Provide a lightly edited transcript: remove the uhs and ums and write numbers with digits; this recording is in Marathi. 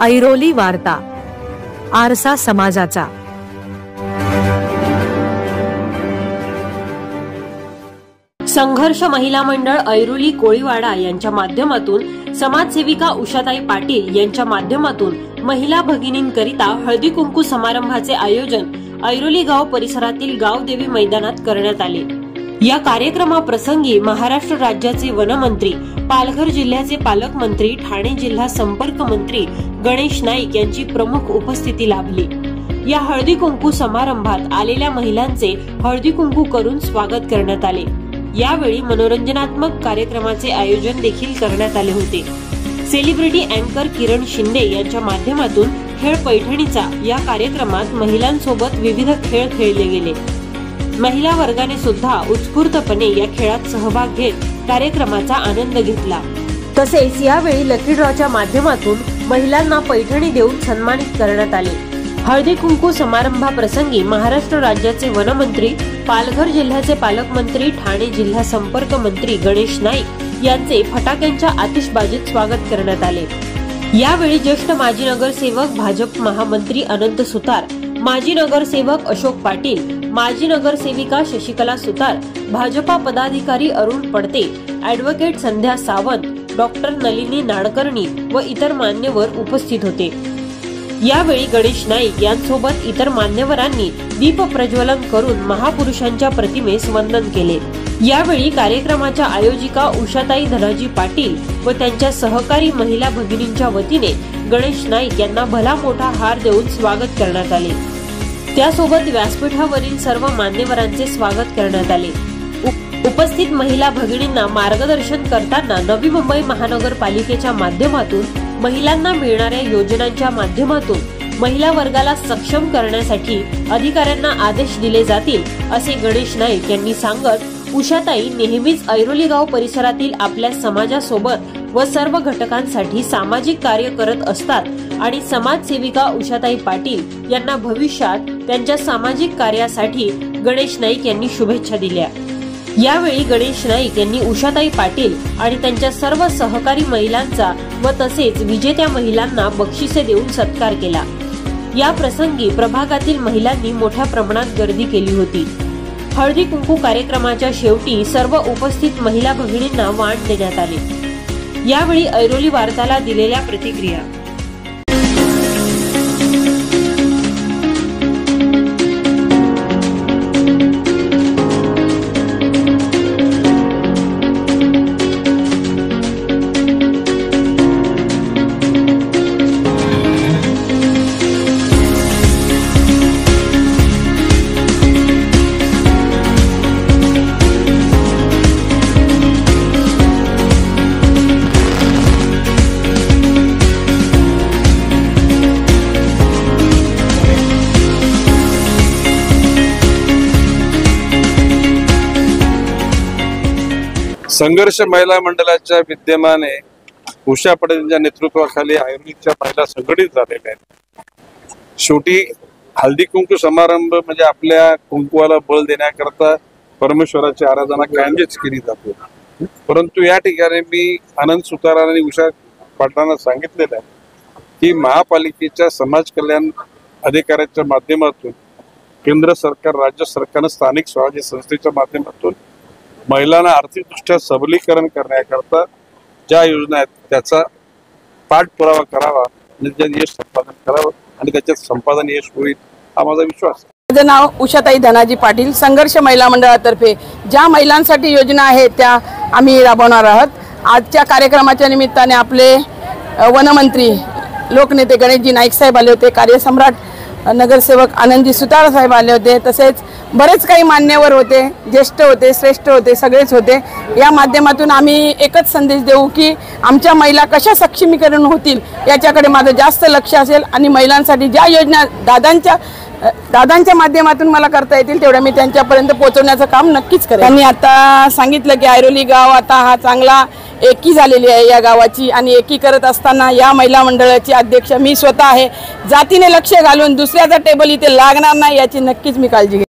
ऐरोली वार्ता, आरसा समाजाचा। संघर्ष महिला मंडळ ऐरोली कोळीवाडा यांच्या माध्यमातून समाजसेविका उषाताई पाटील यांच्या माध्यमातून महिला भगिनींकरिता हळदी कुंकू समारंभाचे आयोजन ऐरोली गाव परिसरातील गावदेवी मैदानात करण्यात आले। या कार्यक्रमाप्रसंगी महाराष्ट्र राज्याचे वनमंत्री, पालघर जिल्ह्याचे पालकमंत्री, ठाणे जिल्हा संपर्क मंत्री गणेश नाईक यांची प्रमुख उपस्थिती लाभली। या हळदी कुंकू समारंभात आलेल्या महिलांचे हळदी कुंकू करून स्वागत करण्यात आले। यावेळी मनोरंजनात्मक कार्यक्रमाचे आयोजन देखील करण्यात आले होते। सेलिब्रिटी अँकर किरण शिंदे यांच्या माध्यमातून खेळ पैठणीचा या कार्यक्रमात महिलांसोबत विविध खेळ खेळले गेले। महिला वर्गाने सुद्धा उत्स्फूर्तपणे या खेळात सहभाग घेत कार्यक्रमाचा आनंद घेतला। तसेच यावेळी लकी ड्रॉच्या माध्यमातून महिलांना पैठणी देऊन सन्मानित करण्यात आले। हळदी कुंकू समारंभाप्रसंगी महाराष्ट्र राज्याचे वनमंत्री, पालघर जिल्ह्याचे पालकमंत्री, ठाणे जिल्हा संपर्क मंत्री गणेश नाईक यांचे फटाक्यांच्या आतिषबाजीत स्वागत करण्यात आले। यावेळी ज्येष्ठ माजी नगरसेवक, भाजप महामंत्री अनंत सुतार, माजी नगरसेवक अशोक पाटील, माजी नगरसेविका शशिकला सुतार, भाजपा पदाधिकारी अरुण पडते, ॲडव्होकेट संध्या सावंत, डॉक्टर नलिनी नाडकर्णी व इतर मान्यवर उपस्थित होते। यावेळी गणेश नाईक यांसोबत इतर मान्यवरांनी दीप प्रज्वलन करून महापुरुषांच्या प्रतिमेस वंदन केले। यावेळी कार्यक्रमाच्या आयोजिका उषाताई धनाजी पाटील व त्यांच्या सहकारी महिला भगिनींच्या वतीने गणेश नाईक यांना भला मोठा हार देऊन स्वागत करण्यात आले। त्यासोबत व्यासपीठावरील सर्व मान्यवरांचे स्वागत करण्यात आले। उपस्थित महिला भगिनींना मार्गदर्शन करताना नवी मुंबई महानगरपालिकेच्या माध्यमातून महिलांना मिळणाऱ्या योजनांच्या माध्यमातून महिला वर्गाला सक्षम करण्यासाठी अधिकाऱ्यांना आदेश दिले जातील असे गणेश नाईक यांनी सांगत, उषाताई नेहमीच ऐरोली गाव परिसरातील आपल्या समाजासोबत व सर्व घटकांसाठी सामाजिक कार्य करत असतात आणि समाजसेविका उषाताई पाटील यांना भविष्यात त्यांच्या सामाजिक कार्यासाठी गणेश नाईक यांनी शुभेच्छा दिल्या। यावेळी गणेश नाईक यांनी उषाताई पाटील आणि त्यांच्या सर्व सहकारी महिलांचा व तसेच विजेत्या महिलांना बक्षिसे देऊन सत्कार केला। या प्रसंगी प्रभागातील महिलांनी मोठ्या प्रमाणात गर्दी केली होती। हळदी कुंकू कार्यक्रमाच्या शेवटी सर्व उपस्थित महिला भगिनींना वाण देण्यात आले। यावेळी ऐरोली वार्ताला दिलेल्या प्रतिक्रिया। संघर्ष महिला मंडळाच्या विद्यमाने उषा पाटीलच्या नेतृत्वाखाली ऐरोलीच्या महिला संघटित झालेल्या आहेत। शेवटी हळदी कुंकू समारंभ म्हणजे आपल्या कुंकवाला बळ देण्याकरता परमेश्वराची आराधना कायमच केली जाते। परंतु या ठिकाणी मी अनंत सुतार आणि उषा पाटलांना सांगितलेलं आहे की महापालिकेच्या समाज कल्याण अधिकाऱ्याच्या माध्यमातून केंद्र सरकार, राज्य सरकार, स्थानिक स्वराज्य संस्थेच्या माध्यमातून महिलांना आर्थिकदृष्ट्या सबलीकरण करण्याकरता ज्या योजना आहेत त्याचा पाठपुरावा करावा आणि त्यात यश संपादन करावं आणि त्याच्यात संपादन यश होईल हा माझा विश्वास आहे। माझं नाव उषाताई धनाजी पाटील। संघर्ष महिला मंडळातर्फे ज्या महिलांसाठी योजना आहेत त्या आम्ही राबवणार आहोत। आजच्या कार्यक्रमाच्या निमित्ताने आपले वनमंत्री लोकनेते गणेशजी नाईक साहेब आले होते, कार्यसम्राट नगरसेवक आनंदजी सुतार साहेब आले होते, तसेच बरेच काही मान्यवर होते, ज्येष्ठ होते, श्रेष्ठ होते, सगळेच होते। या माध्यमातून आम्ही एकच संदेश देऊ की आमच्या महिला कशा सक्षमीकरण होतील याच्याकडे माझं जास्त लक्ष असेल आणि महिलांसाठी ज्या योजना दादांच्या माध्यमातून मला करता येतील तेवढ्या मी त्यांच्यापर्यंत पोहोचवण्याचं काम नक्कीच करेन। त्यांनी आता सांगितलं की ऐरोली गाव आता हा चांगला एकी झालेली आहे या गावाची आणि एकी करत असताना या महिला मंडळाची अध्यक्ष मी स्वतः आहे। जातीने लक्ष घालून दुसऱ्याचा टेबल इथे लागणार नाही याची नक्कीच मी काळजी घेईन।